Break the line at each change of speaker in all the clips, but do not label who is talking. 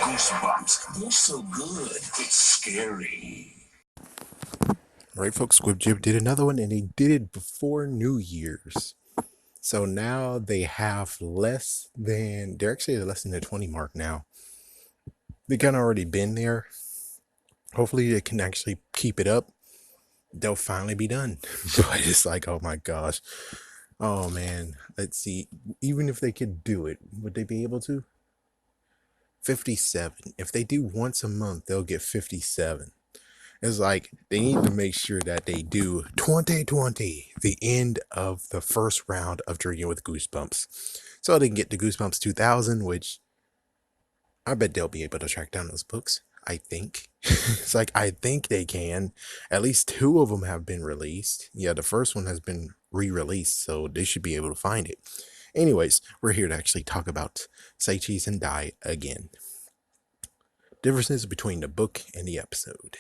Goosebumps. They're so good, it's scary.
Right, folks, Squidjib did another one and they did it before New Year's. So now they have they're actually less than the 20 mark now. They kind of already been there. Hopefully they can actually keep it up. They'll finally be done. But it's like, oh my gosh. Oh man, let's see. Even if they could do it, would they be able to? 57. If they do once a month, they'll get 57. It's like they need to make sure that they do 2020, the end of the first round of Drinking with Goosebumps. So they can get to Goosebumps 2000, which I bet they'll be able to track down those books. I think. It's like, I think they can. At least two of them have been released. Yeah, the first one has been re-released, so they should be able to find it. Anyways, we're here to actually talk about Say Cheese and Die again. Differences between the book and the episode.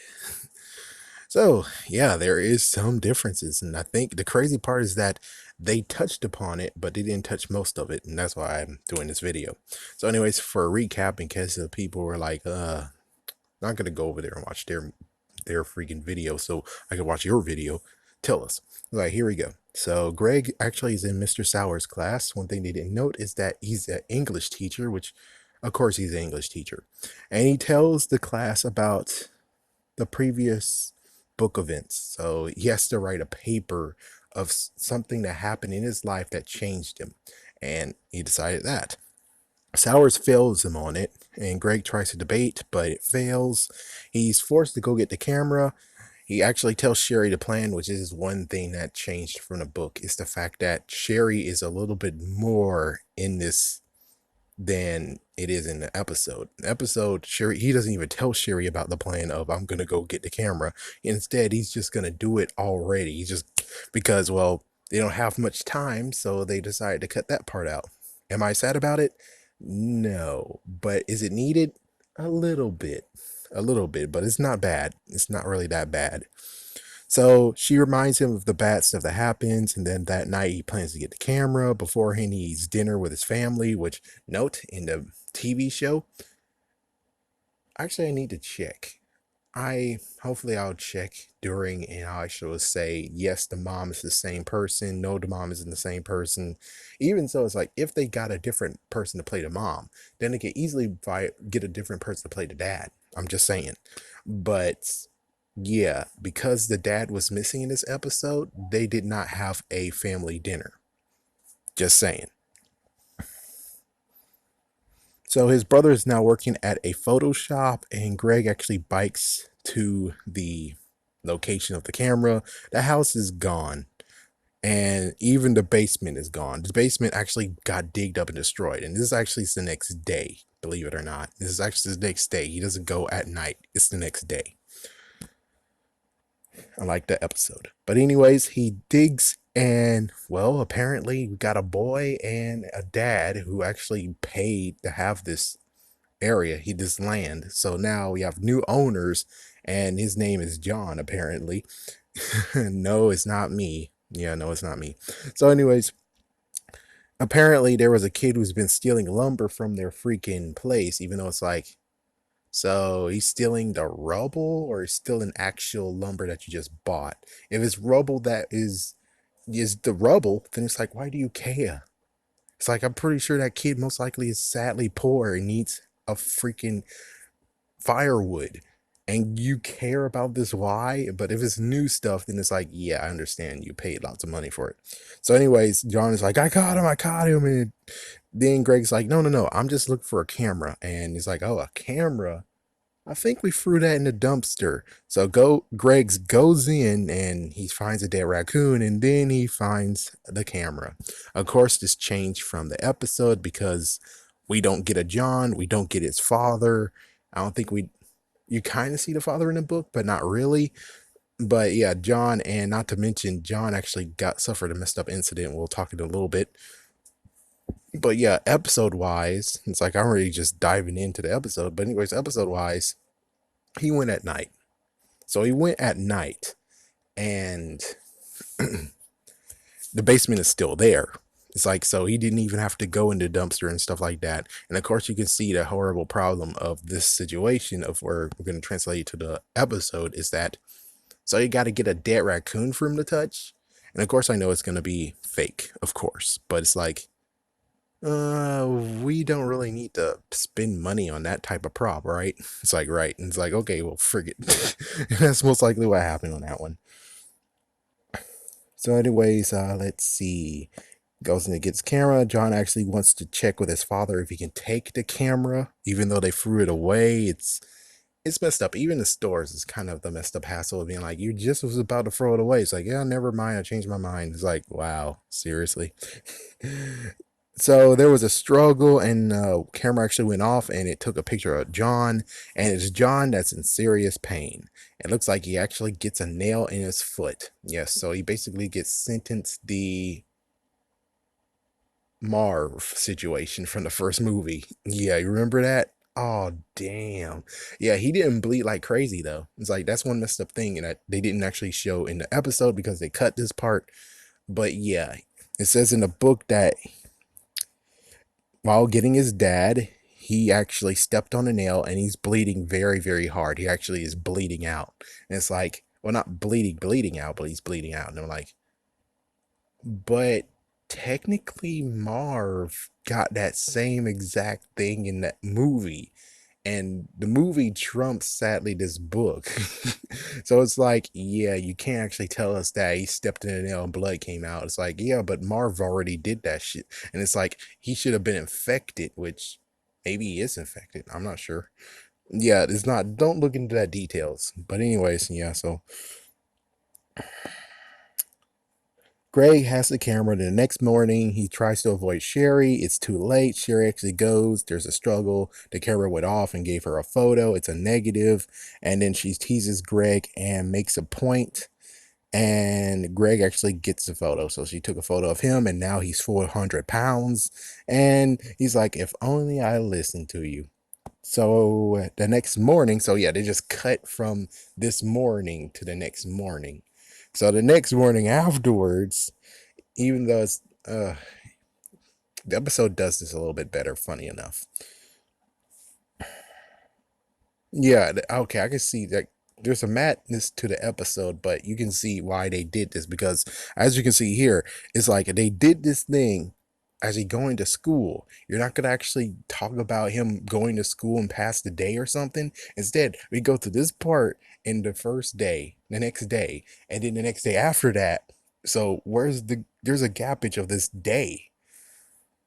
So, yeah, there is some differences. And I think the crazy part is that they touched upon it, but they didn't touch most of it. And that's why I'm doing this video. So anyways, for a recap, in case the people were like, not going to go over there and watch their freaking video so I can watch your video, tell us. All right, here we go. So Greg actually is in Mr. Sauer's class. One thing they didn't note is that he's an English teacher, which, of course, he's an English teacher. And he tells the class about the previous book events. So he has to write a paper of something that happened in his life that changed him. And he decided that. Sowers fails him on it, and Greg tries to debate, but it fails. He's forced to go get the camera. He actually tells Sherry the plan, which is one thing that changed from the book, is the fact that Sherry is a little bit more in this than it is in the episode. The episode, Sherry, he doesn't even tell Sherry about the plan of I'm gonna go get the camera. Instead, he's just gonna do it already. He's just because, well, they don't have much time, so they decided to cut that part out. Am I sad about it? No. But is it needed? A little bit. A little bit, but it's not bad. It's not really that bad. So she reminds him of the bad stuff that happens, and then that night he plans to get the camera. Beforehand, he eats dinner with his family, which, note, in the TV show, actually I need to check. Hopefully I'll check during and I'll actually say, yes, the mom is the same person. No, the mom isn't the same person. Even so, it's like, if they got a different person to play the mom, then they could easily get a different person to play the dad. I'm just saying. But yeah, because the dad was missing in this episode, they did not have a family dinner. Just saying. So his brother is now working at a photo shop, and Greg actually bikes to the location of the camera. The house is gone, and even the basement is gone. The basement actually got digged up and destroyed, and this is actually the next day, believe it or not. This is actually the next day. He doesn't go at night. It's the next day. I like that episode. But anyways, he digs, and well, apparently we got a boy and a dad who actually paid to have this area, this land. So now we have new owners, and his name is John, apparently. No, it's not me. Yeah, no, it's not me. So anyways, apparently there was a kid who's been stealing lumber from their freaking place, even though it's like, so he's stealing the rubble, or is still an actual lumber that you just bought? If it's rubble that is the rubble, then it's like, why do you care? It's like, I'm pretty sure that kid most likely is sadly poor and needs a freaking firewood. And you care about this why? But if it's new stuff, then it's like, yeah, I understand. You paid lots of money for it. So anyways, John is like, I caught him. And then Greg's like, no, I'm just looking for a camera. And he's like, oh, a camera? I think we threw that in the dumpster. So Greg's goes in and he finds a dead raccoon, and then he finds the camera. Of course, this changed from the episode because we don't get a John, we don't get his father. I don't think you kind of see the father in the book, but not really. But yeah, John, and not to mention, John actually suffered a messed up incident. We'll talk in a little bit. But yeah, episode wise, it's like I'm already just diving into the episode. But anyways, episode wise, he went at night. So he went at night, and the basement is still there. It's like, so he didn't even have to go into dumpster and stuff like that. And of course, you can see the horrible problem of this situation of where we're going to translate it to the episode is that, so you got to get a dead raccoon for him to touch. And of course, I know it's going to be fake, of course, but it's like, we don't really need to spend money on that type of prop, right? It's like, right. And it's like, okay, well, forget. That's most likely what happened on that one. So, anyways, let's see. Goes and gets camera. John actually wants to check with his father if he can take the camera, even though they threw it away. It's messed up. Even the stores is kind of the messed up hassle of being like, you just was about to throw it away. It's like, yeah, never mind. I changed my mind. It's like, wow, seriously. So there was a struggle, and camera actually went off, and it took a picture of John, and it's John that's in serious pain. It looks like he actually gets a nail in his foot. Yes, so he basically gets sentenced the Marv situation from the first movie. Yeah, you remember that? Oh, damn. Yeah, he didn't bleed like crazy, though. It's like, that's one messed up thing that they didn't actually show in the episode because they cut this part. But yeah, it says in the book that while getting his dad, he actually stepped on a nail and he's bleeding very, very hard. He actually is bleeding out. And it's like, well, not bleeding out, but he's bleeding out. And I'm like, but technically Marv got that same exact thing in that movie. And the movie trumps, sadly, this book. So it's like, yeah, you can't actually tell us that he stepped in a nail and blood came out. It's like, yeah, but Marv already did that shit. And it's like, he should have been infected, which maybe he is infected. I'm not sure. Yeah, it's not, don't look into that details. But anyways, yeah, so Greg has the camera. The next morning, he tries to avoid Sherry. It's too late. Sherry actually goes. There's a struggle. The camera went off and gave her a photo. It's a negative. And then she teases Greg and makes a point. And Greg actually gets the photo. So she took a photo of him, and now he's 400 pounds. And he's like, if only I listened to you. So the next morning, so yeah, they just cut from this morning to the next morning. So the next morning afterwards, even though it's the episode does this a little bit better, funny enough. Yeah, okay, I can see that there's a madness to the episode, but you can see why they did this because, as you can see here, it's like they did this thing as he going to school. You're not gonna actually talk about him going to school and pass the day or something. Instead, we go to this part in the first day, the next day, and then the next day after that. So there's a gapage of this day.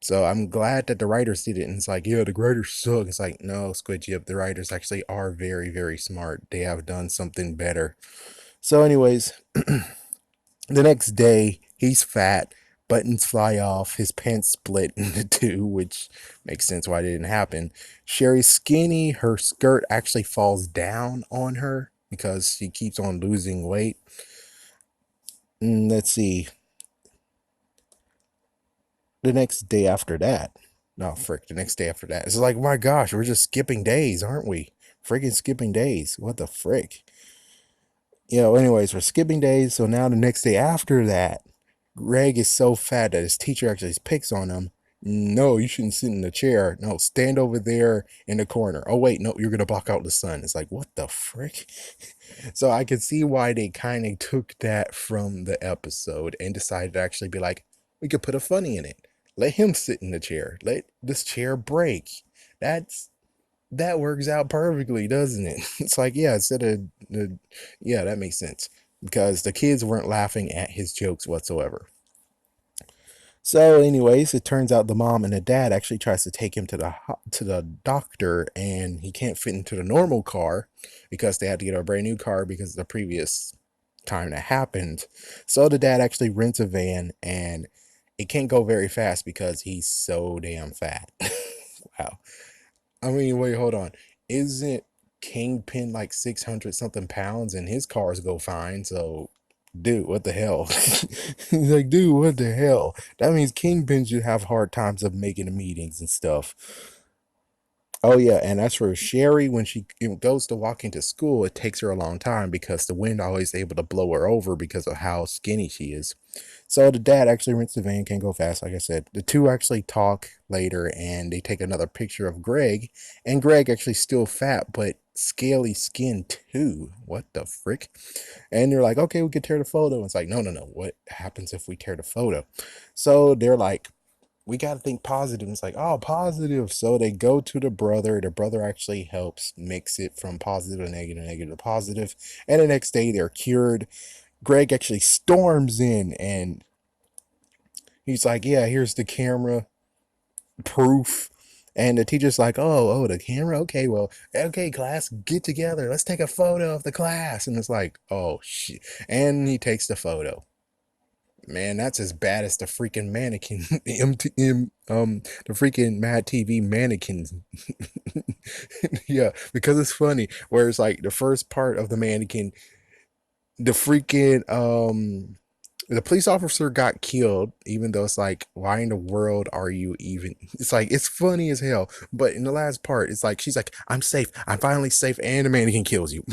So I'm glad that the writers did it. And it's like, yeah, the writers suck. It's like, no, Squidjib, the writers actually are very, very smart. They have done something better. So, anyways, the next day, he's fat, buttons fly off, his pants split into two, which makes sense why it didn't happen. Sherry's skinny, her skirt actually falls down on her because she keeps on losing weight. Let's see. The next day after that. No, frick, the next day after that. It's like, my gosh, we're just skipping days, aren't we? Freaking skipping days. What the frick? Anyways, we're skipping days. So now the next day after that, Greg is so fat that his teacher actually picks on him. No, you shouldn't sit in the chair. No, stand over there in the corner. Oh, wait, no, you're going to block out the sun. It's like, what the frick? So I can see why they kind of took that from the episode and decided to actually be like, we could put a funny in it. Let him sit in the chair. Let this chair break. That works out perfectly, doesn't it? It's like, yeah, instead of yeah, that makes sense because the kids weren't laughing at his jokes whatsoever. So, anyways, it turns out the mom and the dad actually tries to take him to the doctor, and he can't fit into the normal car because they had to get a brand new car because of the previous time that happened. So the dad actually rents a van, and it can't go very fast because he's so damn fat. Wow. I mean, wait, hold on. Isn't Kingpin like 600 something pounds and his cars go fine? So, dude, what the hell? He's like, dude, what the hell? That means Kingpin should have hard times of making the meetings and stuff. Oh yeah, and as for Sherry, when she goes to walk into school, it takes her a long time because the wind always able to blow her over because of how skinny she is. So the dad actually rents the van, can go fast, like I said. The two actually talk later, and they take another picture of Greg, and Greg actually still fat but scaly skin too. What the frick? And they're like, okay, we could tear the photo. It's like, no, no, no. What happens if we tear the photo? So they're like, we got to think positive. It's like, oh, positive. So they go to the brother. The brother actually helps mix it from positive to negative, negative to positive. And the next day they're cured. Greg actually storms in and he's like, yeah, here's the camera proof. And the teacher's like, oh, the camera? Okay, well, okay, class, get together. Let's take a photo of the class. And it's like, oh, shit. And he takes the photo. Man, that's as bad as the freaking mannequin, the freaking Mad TV mannequins. Yeah, because it's funny. Where it's like the first part of the mannequin, the freaking the police officer got killed, even though it's like, why in the world are you even? It's like, it's funny as hell. But in the last part, it's like, she's like, I'm safe. I'm finally safe. And the mannequin kills you.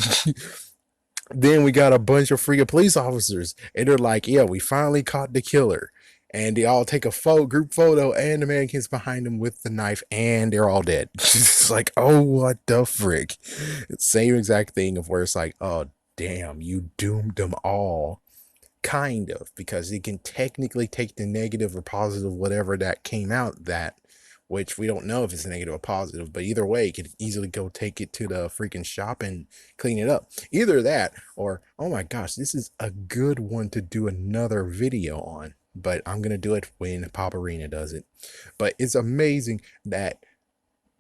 Then we got a bunch of freaking police officers, and they're like, yeah, we finally caught the killer. And they all take a group photo, and the mannequin's behind them with the knife, and they're all dead. It's like, oh, what the frick? Same exact thing of where it's like, oh, damn, you doomed them all. Kind of, because you can technically take the negative or positive, whatever that came out, that, which we don't know if it's a negative or positive, but either way, you could easily go take it to the freaking shop and clean it up. Either that, or, oh my gosh, this is a good one to do another video on, but I'm going to do it when PopArena does it. But it's amazing that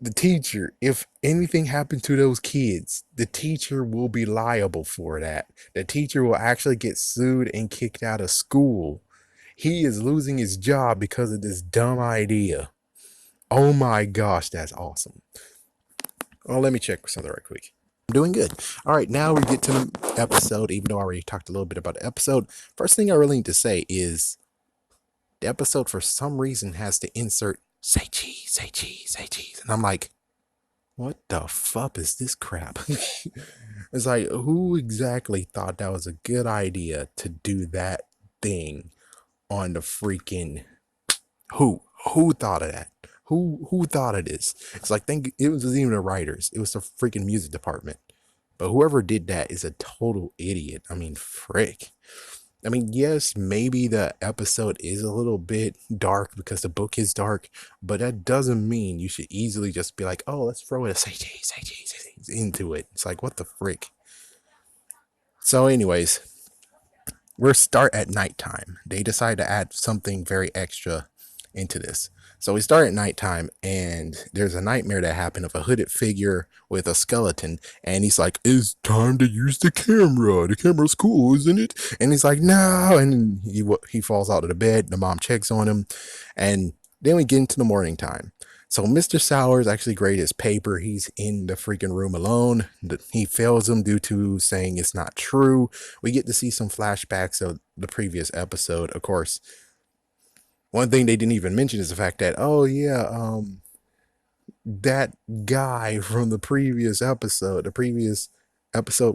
the teacher, if anything happened to those kids, the teacher will be liable for that. The teacher will actually get sued and kicked out of school. He is losing his job because of this dumb idea. Oh my gosh, that's awesome. Oh, let me check something right quick. I'm doing good. All right, now we get to the episode, even though I already talked a little bit about the episode. First thing I really need to say is the episode, for some reason, has to insert, say cheese, say cheese, say cheese. And I'm like, what the fuck is this crap? It's like, who exactly thought that was a good idea to do that thing on the freaking, who thought of that? Who thought of this? It's like, think it was even the writers. It was the freaking music department. But whoever did that is a total idiot. I mean, frick. I mean, yes, maybe the episode is a little bit dark because the book is dark, but that doesn't mean you should easily just be like, oh, let's throw a say cheese into it. It's like, what the frick? So, anyways, we're start at nighttime. They decide to add something very extra into this. So we start at nighttime, and there's a nightmare that happened of a hooded figure with a skeleton, and he's like, it's time to use the camera. The camera's cool, isn't it? And he's like, no, and he falls out of the bed. The mom checks on him, and then we get into the morning time. So Mr. Sowers actually graded his paper. He's in the freaking room alone. He fails him due to saying it's not true. We get to see some flashbacks of the previous episode. Of course, one thing they didn't even mention is the fact that, oh yeah, that guy from the previous episode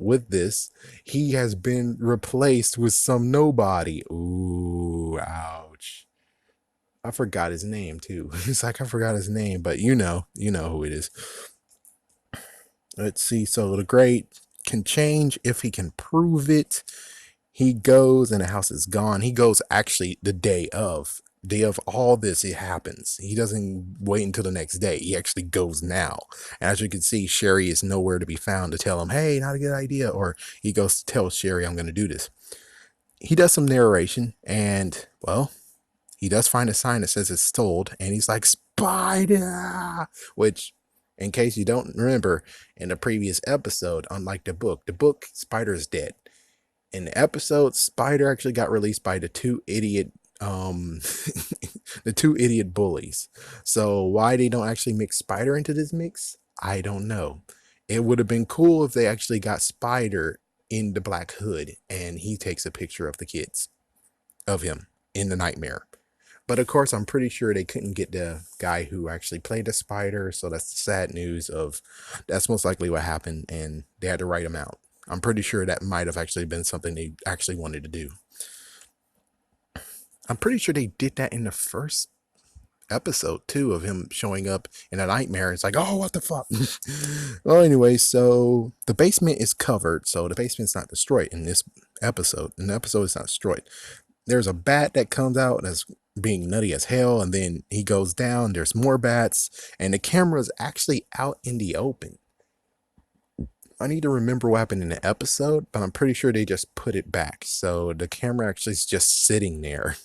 with this, he has been replaced with some nobody. Ooh, ouch. I forgot his name too. It's like, I forgot his name, but you know who it is. Let's see. So the grade can change if he can prove it. He goes and the house is gone. He goes actually the day of all this, it happens. He doesn't wait until the next day. He actually goes now. And as you can see, Sherry is nowhere to be found to tell him, hey, not a good idea. Or he goes to tell Sherry, I'm going to do this. He does some narration, and well, he does find a sign that says it's sold, and he's like, spider, which, in case you don't remember, in the previous episode, unlike the book, Spider is dead. In the episode, Spider actually got released by the two idiot the two idiot bullies. So why they don't actually mix Spider into this mix, I don't know. It would have been cool if they actually got Spider in the black hood and he takes a picture of the kids, of him in the nightmare. But of course, I'm pretty sure they couldn't get the guy who actually played the spider. So that's the sad news of that's most likely what happened. And they had to write him out. I'm pretty sure that might have actually been something they actually wanted to do. I'm pretty sure they did that in the first episode too, of him showing up in a nightmare. It's like, oh, what the fuck? Well, anyway, so the basement is covered. So the basement's not destroyed in this episode. And the episode is not destroyed. There's a bat that comes out that's being nutty as hell, and then he goes down. There's more bats, and the camera's actually out in the open. I need to remember what happened in the episode, but I'm pretty sure they just put it back. So the camera actually is just sitting there.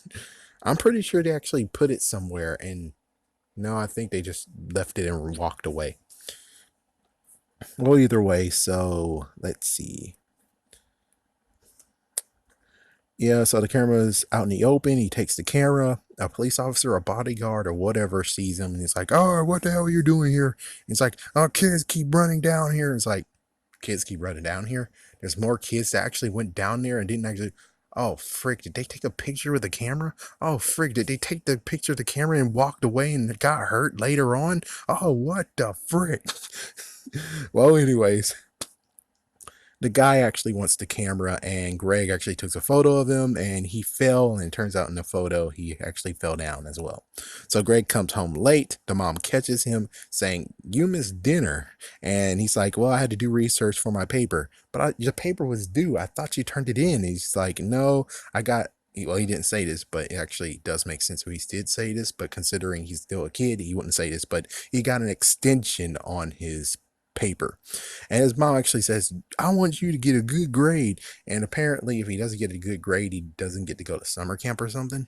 I'm pretty sure they actually put it somewhere, and no, I think they just left it and walked away. Well, either way, so let's see. Yeah, so the camera's out in the open. He takes the camera. A police officer, a bodyguard, or whatever sees him, and he's like, "Oh, what the hell are you doing here?" He's like, "Oh, kids keep running down here." It's like, kids keep running down here. There's more kids that actually went down there and didn't actually. Oh, frick, did they take a picture with the camera? Oh, frick, did they take the picture of the camera and walked away and got hurt later on? Oh, what the frick? Well, anyways, the guy actually wants the camera, and Greg actually took a photo of him, and he fell, and it turns out in the photo he actually fell down as well. So Greg comes home late. The mom catches him saying, "You missed dinner," and he's like, "Well, I had to do research for my paper, but the paper was due. I thought you turned it in." And he's like, "No, I got." Well, he didn't say this, but it actually does make sense if he did say this, but considering he's still a kid, he wouldn't say this, but he got an extension on his paper. And his mom actually says, "I want you to get a good grade." And apparently, if he doesn't get a good grade, he doesn't get to go to summer camp or something.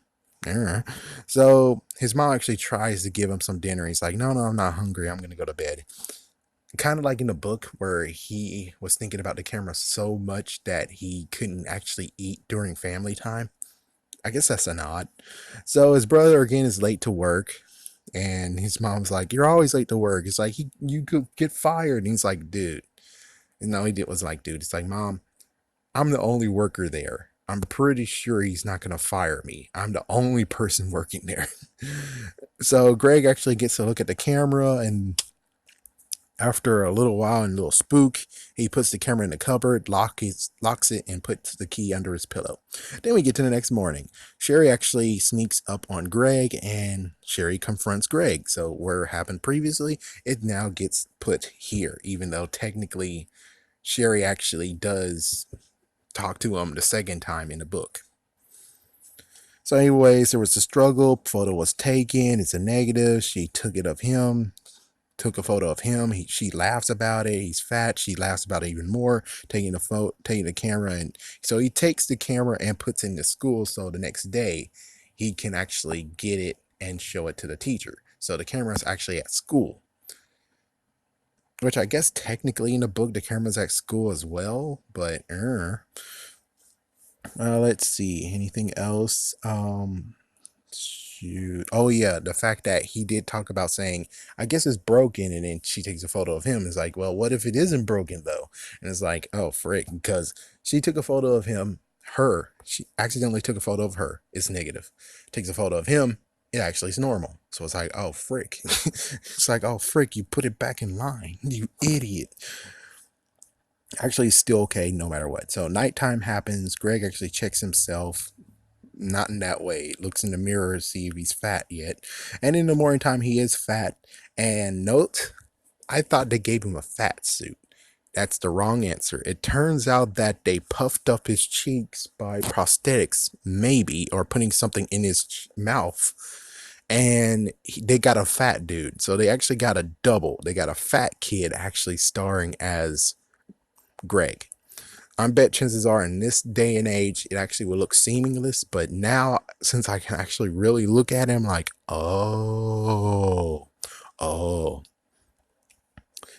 So his mom actually tries to give him some dinner. He's like, "No, no, I'm not hungry. I'm going to go to bed." Kind of like in the book where he was thinking about the camera so much that he couldn't actually eat during family time. I guess that's a nod. So his brother again is late to work. And his mom's like, "You're always late to work." It's like, you could get fired. And he's like, "Dude." And all he did was like, "Dude," it's like, "Mom, I'm the only worker there. I'm pretty sure he's not going to fire me. I'm the only person working there." So Greg actually gets to look at the camera, and after a little while and a little spook, he puts the camera in the cupboard, locks it, and puts the key under his pillow. Then we get to the next morning. Sherry actually sneaks up on Greg, and Sherry confronts Greg. So where it happened previously, it now gets put here, even though technically Sherry actually does talk to him the second time in the book. So anyways, there was a struggle. Photo was taken. It's a negative. She took it of him. Took a photo of him. She laughs about it. He's fat. She laughs about it even more. Taking the camera, and so he takes the camera and puts it in the school. So the next day, he can actually get it and show it to the teacher. So the camera is actually at school, which I guess technically in the book the camera's at school as well. But let's see, anything else. Shoot. Oh yeah, the fact that he did talk about saying, "I guess it's broken," and then she takes a photo of him. It's like, well, what if it isn't broken though? And it's like, oh frick, because she took a photo of him. She accidentally took a photo of her. It's negative. Takes a photo of him. It actually is normal. So it's like, oh frick. It's like, oh frick, you put it back in line, you idiot. Actually, it's still okay no matter what. So nighttime happens. Greg actually checks himself. Not in that way. Looks in the mirror to see if he's fat yet. And in the morning time, he is fat. And note, I thought they gave him a fat suit. That's the wrong answer. It turns out that they puffed up his cheeks by prosthetics, maybe, or putting something in his mouth. And they got a fat dude. So they actually got a double. They got a fat kid actually starring as Greg. I bet chances are in this day and age, it actually will look seamless. But now, since I can actually really look at him, like, oh.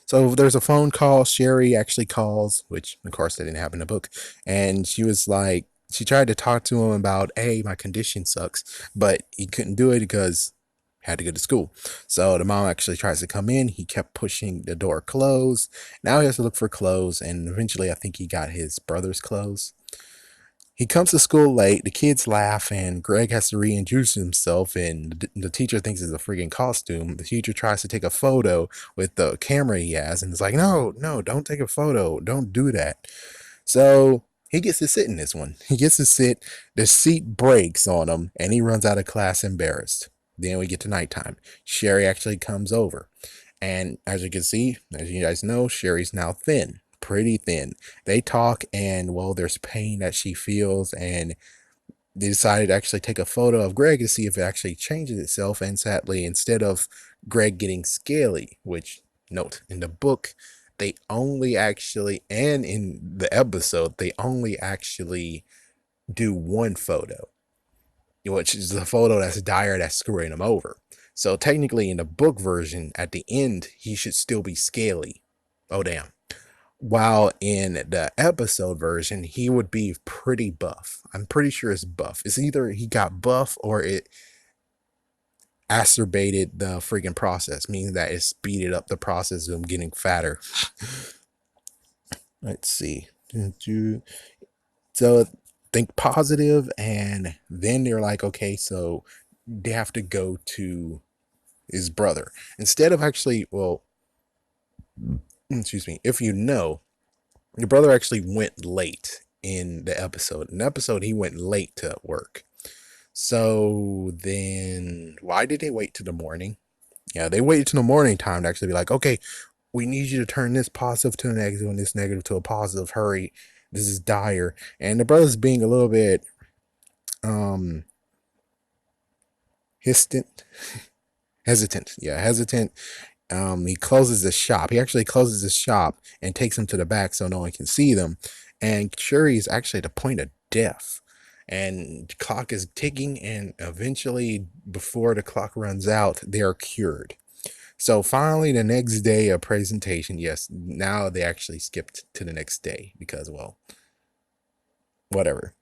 So there's a phone call. Sherry actually calls, which of course that didn't happen in the book. And she was like, she tried to talk to him about, "Hey, my condition sucks," but he couldn't do it because had to go to school. So the mom actually tries to come in. He kept pushing the door closed. Now he has to look for clothes, and eventually I think he got his brother's clothes. He comes to school late. The kids laugh, and Greg has to reintroduce himself. And the teacher thinks it's a freaking costume. The teacher tries to take a photo with the camera he has, and it's like, no, no, don't take a photo. Don't do that. So he gets to sit in this one. He gets to sit. The seat breaks on him, and he runs out of class embarrassed. Then we get to nighttime. Sherry actually comes over. And as you can see, as you guys know, Sherry's now thin, pretty thin. They talk, and well, there's pain that she feels, and they decided to actually take a photo of Greg to see if it actually changes itself. And sadly, instead of Greg getting scaly, which note in the book, they only actually, and in the episode, they only actually do one photo, which is the photo that's Dyer that's screwing him over. So technically, in the book version, at the end, he should still be scaly. Oh, damn. While in the episode version, he would be pretty buff. I'm pretty sure it's buff. It's either he got buff or it acerbated the freaking process, meaning that it speeded up the process of him getting fatter. Let's see. So think positive, and then they're like, okay, so they have to go to his brother. Instead of actually, well, excuse me, if you know, your brother actually went late in the episode. In the episode, he went late to work. So then why did they wait till the morning? Yeah, they waited till the morning time to actually be like, okay, we need you to turn this positive to a negative and this negative to a positive. Hurry. This is dire. And the brother's being a little bit hesitant. Hesitant. He closes the shop. He actually closes the shop and takes them to the back so no one can see them. And Shuri is actually at the point of death. And the clock is ticking, and eventually, before the clock runs out, they are cured. So finally, the next day of presentation, yes, now they actually skipped to the next day because, well, whatever.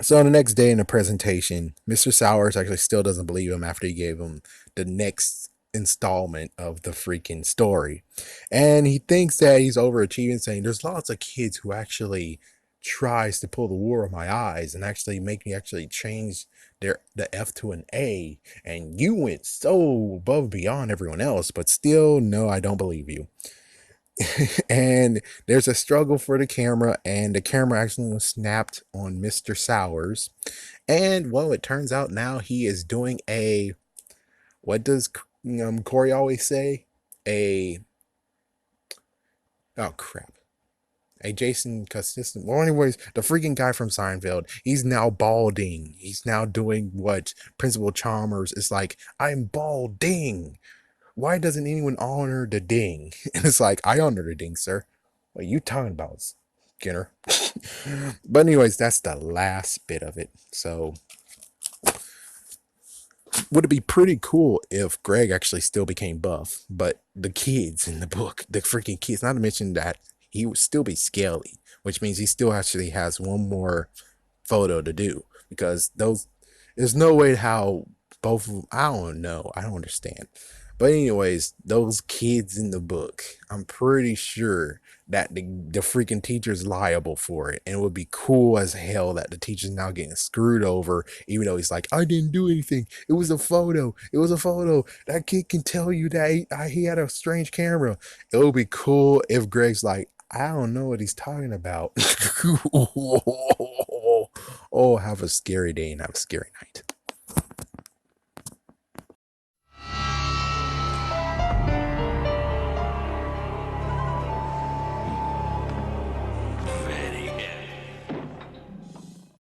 So the next day in the presentation, Mr. Sowers actually still doesn't believe him after he gave him the next installment of the freaking story. And he thinks that he's overachieving, saying there's lots of kids who actually tries to pull the wool over my eyes and actually make me actually change the F to an A, and you went so above and beyond everyone else, but still, no, I don't believe you. And there's a struggle for the camera, and the camera actually was snapped on Mr. Sowers. And well, it turns out now he is doing a, what does Corey always say? Oh crap. A Jason consistent. Well, anyways, the freaking guy from Seinfeld, he's now balding. He's now doing what Principal Chalmers is like, I'm balding. Why doesn't anyone honor the ding? And it's like, I honor the ding, sir. What are you talking about, Skinner? But anyways, that's the last bit of it. So would it be pretty cool if Greg actually still became buff, but the kids in the book, the freaking kids, not to mention that he would still be scaly, which means he still actually has one more photo to do, because there's no way how both of them, I don't know, I don't understand. But anyways, those kids in the book, I'm pretty sure that the freaking teacher's liable for it. And it would be cool as hell that the teacher's now getting screwed over, even though he's like, I didn't do anything. It was a photo. It was a photo. That kid can tell you that he had a strange camera. It would be cool if Greg's like, I don't know what he's talking about. Oh, have a scary day and have a scary night.